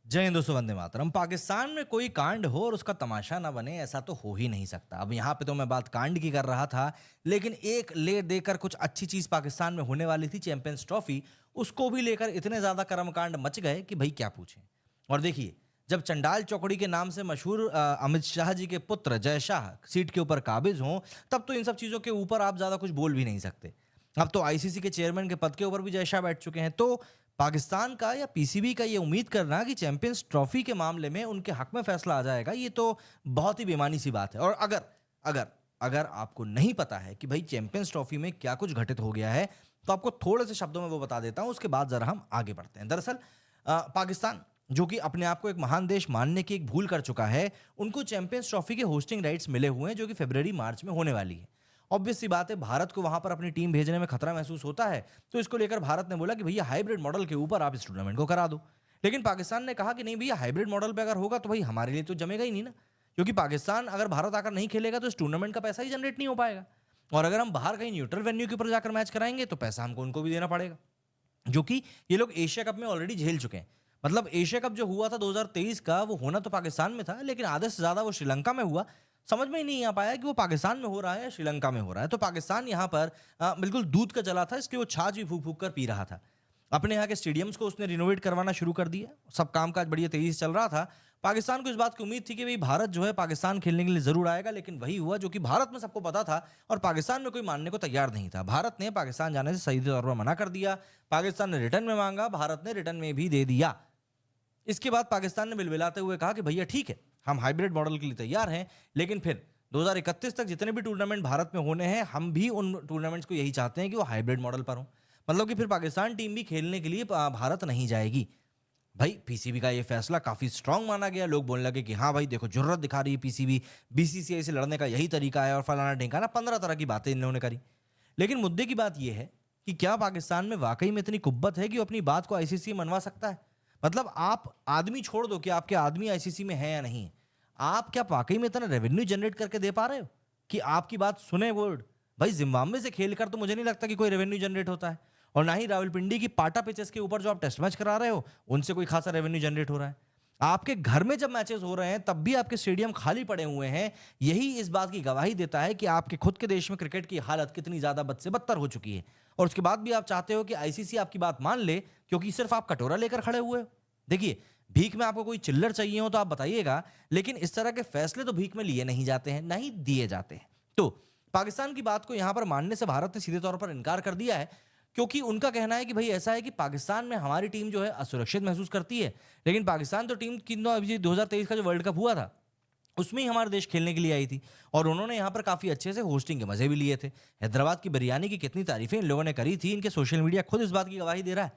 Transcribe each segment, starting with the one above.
जय हिंद दोस्तों, वंदे मातरम। पाकिस्तान में कोई कांड हो और उसका तमाशा ना बने, ऐसा तो हो ही नहीं सकता। अब यहाँ पे तो मैं बात कांड की कर रहा था, लेकिन एक ले देकर कुछ अच्छी चीज पाकिस्तान में होने वाली थी, चैंपियंस ट्रॉफी। उसको भी लेकर इतने ज्यादा कर्मकांड मच गए कि भाई क्या पूछें। और देखिए, जब चंडाल चौकड़ी के नाम से मशहूर अमित शाह जी के पुत्र जय शाह सीट के ऊपर काबिज हों, तब तो इन सब चीजों के ऊपर आप ज्यादा कुछ बोल भी नहीं सकते। अब तो आईसीसी के चेयरमैन के पद के ऊपर भी जय शाह बैठ चुके हैं, तो पाकिस्तान का या पीसीबी का ये उम्मीद करना कि चैंपियंस ट्रॉफी के मामले में उनके हक में फैसला आ जाएगा, ये तो बहुत ही बेमानी सी बात है। और अगर अगर अगर आपको नहीं पता है कि भाई चैंपियंस ट्रॉफी में क्या कुछ घटित हो गया है, तो आपको थोड़े से शब्दों में वो बता देता हूं, उसके बाद जरा हम आगे बढ़ते हैं। दरअसल पाकिस्तान, जो कि अपने आप को एक महान देश मानने की एक भूल कर चुका है, उनको चैंपियंस ट्रॉफी के होस्टिंग राइट्स मिले हुए हैं, जो कि फरवरी मार्च में होने वाली है। ऑब्वियस सी बात है, भारत को वहां पर अपनी टीम भेजने में खतरा महसूस होता है, तो इसको लेकर भारत ने बोला कि भैया हाइब्रिड मॉडल के ऊपर आप इस टूर्नामेंट को करा दो। लेकिन पाकिस्तान ने कहा कि नहीं भैया, हाइब्रिड मॉडल पे अगर होगा तो भाई हमारे लिए तो जमेगा ही नहीं ना, क्योंकि पाकिस्तान अगर भारत आकर नहीं खेलेगा तो इस टूर्नामेंट का पैसा ही जनरेट नहीं हो पाएगा। और अगर हम बाहर कहीं न्यूट्रल वेन्यू के ऊपर जाकर मैच कराएंगे तो पैसा हमको उनको भी देना पड़ेगा, जो कि ये लोग एशिया कप में ऑलरेडी झेल चुके हैं। मतलब एशिया कप जो हुआ था 2023 का, वो होना तो पाकिस्तान में था, लेकिन आधे से ज्यादा वो श्रीलंका में हुआ। समझ में ही नहीं आ पाया कि वो पाकिस्तान में हो रहा है या श्रीलंका में हो रहा है। तो पाकिस्तान यहाँ पर बिल्कुल दूध का जला था, इसलिए वो छाछ भी फूक फूक कर पी रहा था। अपने यहाँ के स्टेडियम्स को उसने रिनोवेट करवाना शुरू कर दिया, सब कामकाज बढ़िया तेजी से चल रहा था। पाकिस्तान को इस बात की उम्मीद थी कि भाई भारत जो है पाकिस्तान खेलने के लिए जरूर आएगा, लेकिन वही हुआ जो कि भारत में सबको पता था और पाकिस्तान में कोई मानने को तैयार नहीं था। भारत ने पाकिस्तान जाने से सही तौर पर मना कर दिया, पाकिस्तान ने रिटर्न में मांगा, भारत ने रिटर्न में भी दे दिया। इसके बाद पाकिस्तान ने बिलबिलाते हुए कहा कि भैया ठीक है, हम हाइब्रिड मॉडल के लिए तैयार हैं, लेकिन फिर 2031 तक जितने भी टूर्नामेंट भारत में होने हैं, हम भी उन टूर्नामेंट्स को यही चाहते हैं कि वो हाइब्रिड मॉडल पर हो। मतलब कि फिर पाकिस्तान टीम भी खेलने के लिए भारत नहीं जाएगी। भाई पीसीबी का ये फैसला काफी स्ट्रांग माना गया। लोग बोलने लगे कि हाँ भाई देखो, जुर्रत दिखा रही है पीसीबी, बीसीसीआई से लड़ने का यही तरीका है, और फलाना ढिंकाना 15 तरह की बातें इन्होंने करी। लेकिन मुद्दे की बात यह है कि क्या पाकिस्तान में वाकई में इतनी कुब्बत है कि वो अपनी बात को आईसीसी मनवा सकता है? मतलब आप आदमी छोड़ दो कि आपके आदमी आईसीसी में है या नहीं है, आप क्या वाकई में इतना रेवेन्यू जनरेट करके दे पा रहे हो कि आपकी बात सुने वर्ल्ड? भाई जिम्बाब्वे से खेलकर तो मुझे नहीं लगता कि कोई रेवेन्यू जनरेट होता है, और ना ही रावलपिंडी की पाटा पिचेस के ऊपर जो आप टेस्ट मैच करा रहे हो उनसे कोई खासा रेवेन्यू जनरेट हो रहा है। आपके घर में जब मैचेस हो रहे हैं तब भी आपके स्टेडियम खाली पड़े हुए हैं। यही इस बात की गवाही देता है कि आपके खुद के देश में क्रिकेट की हालत कितनी ज्यादा बद से बदतर हो चुकी है, और उसके बाद भी आप चाहते हो कि आईसीसी आपकी बात मान ले, क्योंकि सिर्फ आप कटोरा लेकर खड़े हुए हो। देखिए, भीख में आपको कोई चिल्लर चाहिए हो तो आप बताइएगा, लेकिन इस तरह के फैसले तो भीख में लिए नहीं जाते हैं, ना ही दिए जाते हैं। तो पाकिस्तान की बात को यहां पर मानने से भारत ने सीधे तौर पर इनकार कर दिया है, क्योंकि उनका कहना है कि भाई ऐसा है कि पाकिस्तान में हमारी टीम जो है असुरक्षित महसूस करती है। लेकिन पाकिस्तान तो टीम की अभी 2023 का जो वर्ल्ड कप हुआ था उसमें ही हमारा देश खेलने के लिए आई थी, और उन्होंने यहाँ पर काफी अच्छे से होस्टिंग के मजे भी लिए थे। हैदराबाद की बिरयानी की कितनी तारीफें इन लोगों ने करी थी, इनके सोशल मीडिया खुद इस बात की गवाही दे रहा है।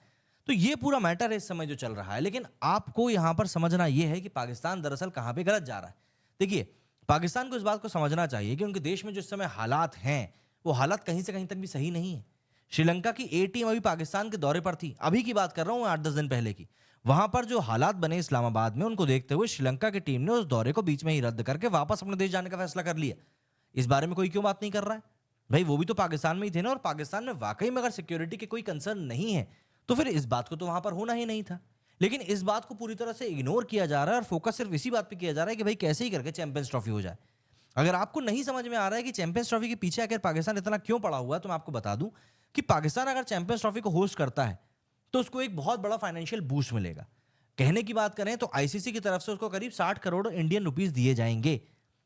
तो ये पूरा मैटर है इस समय जो चल रहा है। लेकिन आपको यहाँ पर समझना यह है कि पाकिस्तान दरअसल कहाँ पे गलत जा रहा है। देखिए, पाकिस्तान को इस बात को समझना चाहिए कि उनके देश में जो इस समय हालात हैं, वो हालात कहीं से कहीं तक भी सही नहीं है। श्रीलंका की ए टीम अभी पाकिस्तान के दौरे पर थी, अभी की बात कर रहा हूँ, 8-10 दिन पहले की। वहां पर जो हालात बने इस्लामाबाद में, उनको देखते हुए श्रीलंका की टीम ने उस दौरे को बीच में ही रद्द करके वापस अपने देश जाने का फैसला कर लिया। इस बारे में कोई क्यों बात नहीं कर रहा है? भाई वो भी तो पाकिस्तान में ही थे ना, और पाकिस्तान में वाकई में अगर सिक्योरिटी के कोई कंसर्न नहीं है तो फिर इस बात को तो वहां पर होना ही नहीं था। लेकिन इस बात को पूरी तरह से इग्नोर किया जा रहा है, और फोकस सिर्फ इसी बात पे किया जा रहा है कि भाई कैसे ही करके चैंपियंस ट्रॉफी हो जाए। अगर आपको नहीं समझ में आ रहा है कि चैंपियंस ट्रॉफी के पीछे आखिर पाकिस्तान इतना क्यों पड़ा हुआ है, तो मैं आपको बता दूं कि पाकिस्तान अगर चैंपियंस ट्रॉफी को होस्ट करता है तो उसको एक बहुत बड़ा फाइनेंशियल बूस्ट मिलेगा। कहने की बात करें तो आईसीसी की तरफ से उसको करीब 60 करोड़ इंडियन रुपीस दिए जाएंगे।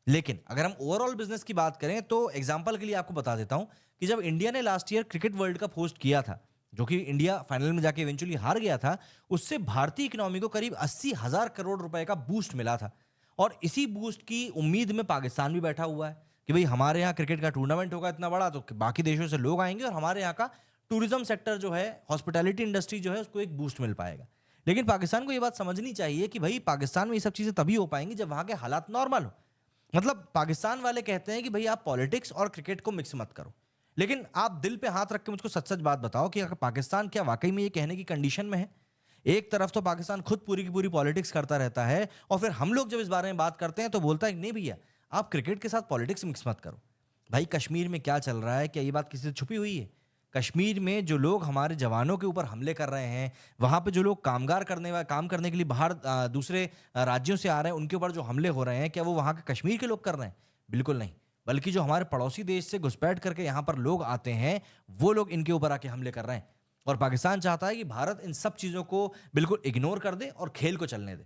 लेकिन अगर हम ओवरऑल बिजनेस की बात करें तो एग्जांपल के लिए आपको बता देता हूं कि जब इंडिया ने last year cricket world cup host किया था, जो कि इंडिया फाइनल में जाके इवेंचुअली हार गया था, उससे भारतीय इकोनॉमी को करीब 80,000 करोड़ रुपए का बूस्ट मिला था। और इसी बूस्ट की उम्मीद में पाकिस्तान भी बैठा हुआ है कि भाई हमारे यहाँ क्रिकेट का टूर्नामेंट होगा इतना बड़ा, तो बाकी देशों से लोग आएंगे और हमारे यहाँ का टूरिज्म सेक्टर जो है, हॉस्पिटैलिटी इंडस्ट्री जो है, उसको एक बूस्ट मिल पाएगा। लेकिन पाकिस्तान को ये बात समझनी चाहिए कि भाई पाकिस्तान में ये सब चीजें तभी हो पाएंगी जब वहां के हालात नॉर्मल हो। मतलब पाकिस्तान वाले कहते हैं कि भाई आप पॉलिटिक्स और क्रिकेट को मिक्स मत करो, लेकिन आप दिल पे हाथ रख के मुझको सच सच बात बताओ कि पाकिस्तान क्या वाकई में ये कहने की कंडीशन में है? एक तरफ तो पाकिस्तान खुद पूरी की पूरी पॉलिटिक्स करता रहता है, और फिर हम लोग जब इस बारे में बात करते हैं तो बोलता है कि नहीं भैया, आप क्रिकेट के साथ पॉलिटिक्स मिक्स मत करो। भाई कश्मीर में क्या चल रहा है, क्या ये बात किसी से छुपी हुई है? कश्मीर में जो लोग हमारे जवानों के ऊपर हमले कर रहे हैं, वहाँ पे जो लोग काम करने के लिए बाहर दूसरे राज्यों से आ रहे हैं, उनके ऊपर जो हमले हो रहे हैं, क्या वो वहाँ के कश्मीर के लोग कर रहे हैं? बिल्कुल नहीं। बल्कि जो हमारे पड़ोसी देश से घुसपैठ करके यहाँ पर लोग आते हैं, वो लोग इनके ऊपर आके हमले कर रहे हैं। और पाकिस्तान चाहता है कि भारत इन सब चीज़ों को बिल्कुल इग्नोर कर दे और खेल को चलने दे।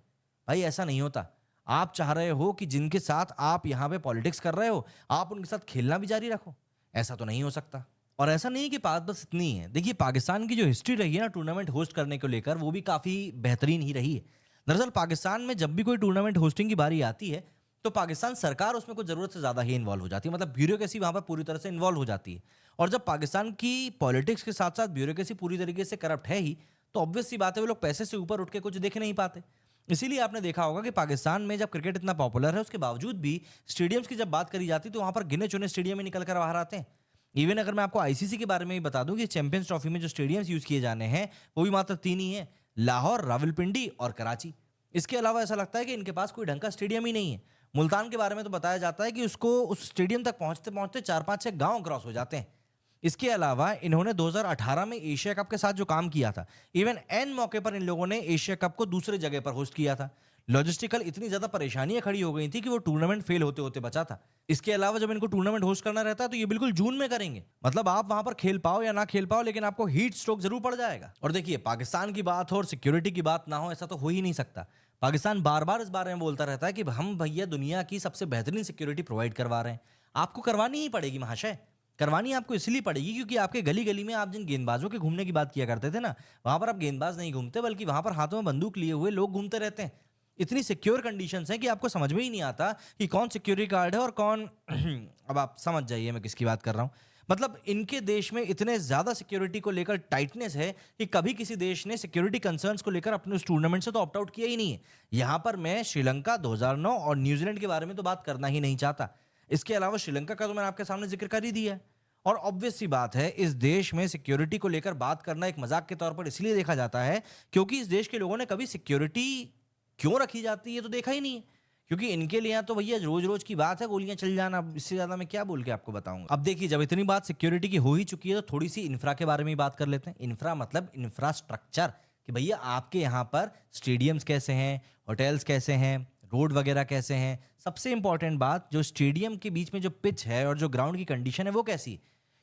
भाई ऐसा नहीं होता। आप चाह रहे हो कि जिनके साथ आप यहाँ पे पॉलिटिक्स कर रहे हो, आप उनके साथ खेलना भी जारी रखो। ऐसा तो नहीं हो सकता। और ऐसा नहीं कि बात बस इतनी ही है। देखिए पाकिस्तान की जो हिस्ट्री रही है ना टूर्नामेंट होस्ट करने को लेकर, वो भी काफ़ी बेहतरीन ही रही है। दरअसल पाकिस्तान में जब भी कोई टूर्नामेंट होस्टिंग की बारी आती है, तो पाकिस्तान सरकार उसमें कुछ ज़रूरत से ज़्यादा ही इन्वॉल्व हो जाती है। मतलब ब्यूरोक्रेसी वहाँ पर पूरी तरह से इन्वॉल्व हो जाती है। और जब पाकिस्तान की पॉलिटिक्स के साथ-साथ ब्यूरोक्रेसी पूरी तरीके से करप्ट है ही, तो ऑब्वियस सी बात है वो लोग पैसे से ऊपर उठ के कुछ देख नहीं पाते। इसीलिए आपने देखा होगा कि पाकिस्तान में जब क्रिकेट इतना पॉपुलर है, उसके बावजूद भी स्टेडियम्स की जब बात करी जाती है, तो वहाँ पर गिने-चुने स्टेडियम ही निकल कर बाहर आते हैं। इवन अगर मैं आपको आईसीसी के बारे में भी बता दूं कि चैंपियंस ट्रॉफी में जो स्टेडियम्स यूज़ किए जाने हैं, वो भी मात्र 3 ही हैं, लाहौर, रावलपिंडी और कराची। इसके अलावा ऐसा लगता है कि इनके पास कोई ढंग का स्टेडियम ही नहीं है। मुल्तान के बारे में तो बताया जाता है कि उसको उस स्टेडियम तक पहुँचते-पहुँचते 4-5-6 गाँव क्रॉस हो जाते हैं। इसके अलावा इन्होंने 2018 में एशिया कप के साथ जो काम किया था, इवन ऐन मौके पर इन लोगों ने एशिया कप को दूसरे जगह पर होस्ट किया था। लॉजिस्टिकल इतनी ज़्यादा परेशानियाँ खड़ी हो गई थी कि वो टूर्नामेंट फेल होते-होते बचा था। इसके अलावा जब इनको टूर्नामेंट होस्ट करना रहता है तो ये बिल्कुल जून में करेंगे। मतलब आप वहाँ पर खेल पाओ या ना खेल पाओ, लेकिन आपको हीट स्ट्रोक ज़रूर पड़ जाएगा। और देखिए पाकिस्तान की बात हो और सिक्योरिटी की बात ना हो, ऐसा तो हो ही नहीं सकता। पाकिस्तान बार-बार इस बारे में बोलता रहता है कि हम भैया दुनिया की सबसे बेहतरीन सिक्योरिटी प्रोवाइड करवा रहे हैं। आपको करवानी ही पड़ेगी महाशय। करवानी आपको इसलिए पड़ेगी क्योंकि आपके गली-गली में आप जिन गेंदबाजों के घूमने की बात किया करते थे ना, वहाँ पर अब गेंदबाज नहीं घूमते, बल्कि वहाँ पर हाथों में बंदूक लिए हुए लोग घूमते रहते हैं। इतनी सिक्योर कंडीशंस हैं कि आपको समझ में ही नहीं आता कि कौन सिक्योरिटी गार्ड है और कौन अब आप समझ जाइए मैं किसकी बात कर रहा हूँ। मतलब इनके देश में इतने ज़्यादा सिक्योरिटी को लेकर टाइटनेस है कि कभी किसी देश ने सिक्योरिटी कंसर्न्स को लेकर अपने उस टूर्नामेंट से तो ऑप्ट आउट किया ही नहीं है। यहाँ पर मैं श्रीलंका 2009 और न्यूजीलैंड के बारे में तो बात करना ही नहीं चाहता। इसके अलावा श्रीलंका का तो मैंने आपके सामने ज़िक्र कर ही दिया है। और ऑब्वियस सी बात है, इस देश में सिक्योरिटी को लेकर बात करना एक मज़ाक के तौर पर इसलिए देखा जाता है, क्योंकि इस देश के लोगों ने कभी सिक्योरिटी क्यों रखी जाती है, ये तो देखा ही नहीं है। क्योंकि इनके लिए यहाँ तो भैया रोज़-रोज़ की बात है गोलियाँ चल जाना, अब इससे ज़्यादा मैं क्या बोल के आपको बताऊँगा। अब देखिए, जब इतनी बात सिक्योरिटी की हो ही चुकी है, तो थोड़ी-सी इंफ्रा के बारे में ही बात कर लेते हैं। इंफ्रा मतलब इंफ्रास्ट्रक्चर, कि भैया आपके यहाँ पर स्टेडियम्स कैसे हैं, होटल्स कैसे हैं, रोड वगैरह कैसे हैं। सबसे इम्पोर्टेंट बात, जो स्टेडियम के बीच में जो पिच है और जो ग्राउंड की कंडीशन है, वो कैसी है?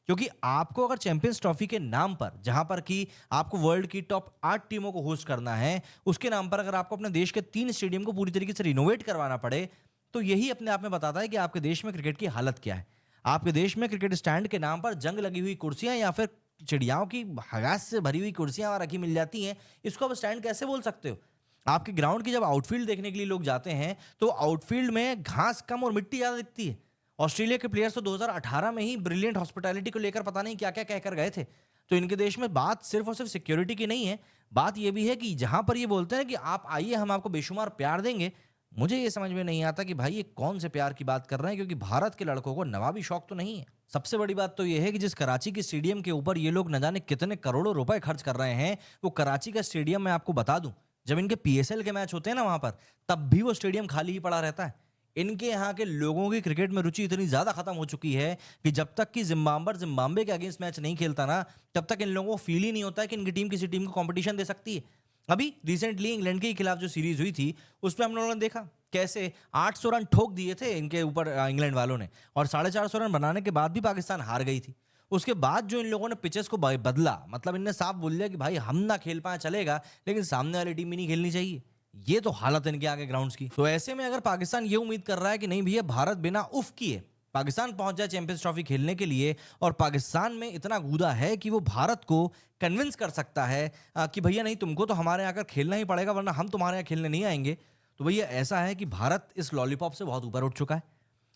क्योंकि आपको अगर चैंपियंस ट्रॉफी के नाम पर, जहां पर कि आपको वर्ल्ड की टॉप 8 टीमों को होस्ट करना है, उसके नाम पर अगर आपको अपने देश के 3 स्टेडियम को पूरी तरीके से रिनोवेट करवाना पड़े, तो यही अपने आप में बताता है कि आपके देश में क्रिकेट की हालत क्या है। आपके देश में क्रिकेट स्टैंड के नाम पर जंग लगी हुई कुर्सियां या फिर चिड़ियाओं की हगास से भरी हुई कुर्सियां रखी मिल जाती हैं, इसको आप स्टैंड कैसे बोल सकते हो? आपके ग्राउंड की जब आउटफील्ड देखने के लिए लोग जाते हैं, तो आउटफील्ड में घास कम और मिट्टी ज़्यादा दिखती है। ऑस्ट्रेलिया के प्लेयर्स तो 2018 में ही ब्रिलियंट हॉस्पिटैलिटी को लेकर पता नहीं क्या-क्या कहकर गए थे। तो इनके देश में बात सिर्फ़ और सिर्फ़ सिक्योरिटी की नहीं है, बात ये भी है कि जहाँ पर ये बोलते हैं कि आप आइए हम आपको बेशुमार प्यार देंगे, मुझे ये समझ में नहीं आता कि भाई ये कौन से प्यार की बात कर रहे हैं, क्योंकि भारत के लड़कों को नवाबी शौक तो नहीं है। सबसे बड़ी बात तो ये है कि जिस कराची के स्टेडियम के ऊपर ये लोग न जाने कितने करोड़ों रुपए खर्च कर रहे हैं, वो कराची का स्टेडियम मैं आपको बता दूँ, जब इनके पीएसएल के मैच होते हैं ना वहाँ पर, तब भी वो स्टेडियम खाली ही पड़ा रहता है। इनके यहाँ के लोगों की क्रिकेट में रुचि इतनी ज़्यादा खत्म हो चुकी है कि जब तक कि ज़िम्बाब्वे के अगेंस्ट मैच नहीं खेलता ना, तब तक इन लोगों को फ़ील ही नहीं होता है कि इनकी टीम किसी टीम को कॉम्पिटिशन दे सकती है। अभी रिसेंटली इंग्लैंड के खिलाफ जो सीरीज़ हुई थी, उसमें हम लोगों ने देखा कैसे 800 रन ठोक दिए थे इनके ऊपर इंग्लैंड वालों ने, और 450 रन बनाने के बाद भी पाकिस्तान हार गई थी। उसके बाद जो इन लोगों ने पिचेस को बदला, मतलब इनने साफ बोल दिया कि भाई हम ना खेल पाए चलेगा, लेकिन सामने वाली टीम भी नहीं खेलनी चाहिए। ये तो हालत है इनके आगे ग्राउंड्स की। तो ऐसे में अगर पाकिस्तान ये उम्मीद कर रहा है कि नहीं भैया भारत बिना उफ किए पाकिस्तान पहुंच जाए चैंपियंस ट्रॉफी खेलने के लिए, और पाकिस्तान में इतना गूदा है कि वो भारत को कन्विंस कर सकता है कि भैया नहीं तुमको तो हमारे यहाँ आकर खेलना ही पड़ेगा वरना हम तुम्हारे यहाँ खेलने नहीं आएंगे, तो भैया ऐसा है कि भारत इस लॉलीपॉप से बहुत ऊपर उठ चुका है।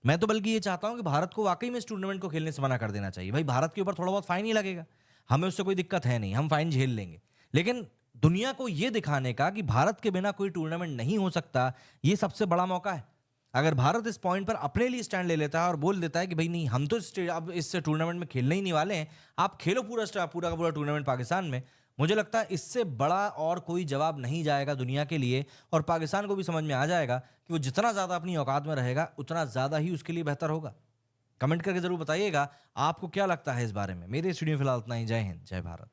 मैं तो बल्कि ये चाहता हूँ कि भारत को वाकई में इस टूर्नामेंट को खेलने से मना कर देना चाहिए। भाई भारत के ऊपर थोड़ा बहुत फाइन ही लगेगा, हमें उससे कोई दिक्कत है नहीं, हम फाइन झेल लेंगे, लेकिन दुनिया को ये दिखाने का कि भारत के बिना कोई टूर्नामेंट नहीं हो सकता, ये सबसे बड़ा मौका है। अगर भारत इस पॉइंट पर अपने लिए स्टैंड ले लेता है और बोल देता है कि भाई नहीं हम तो अब इस टूर्नामेंट में खेलने ही नहीं वाले हैं, आप खेलो पूरा का पूरा टूर्नामेंट पाकिस्तान में, मुझे लगता है इससे बड़ा और कोई जवाब नहीं जाएगा दुनिया के लिए। और पाकिस्तान को भी समझ में आ जाएगा कि वो जितना ज़्यादा अपनी औकात में रहेगा, उतना ज़्यादा ही उसके लिए बेहतर होगा। कमेंट करके जरूर बताइएगा आपको क्या लगता है इस बारे में। मेरे स्टूडियो में फिलहाल इतना ही। जय हिंद, जय भारत।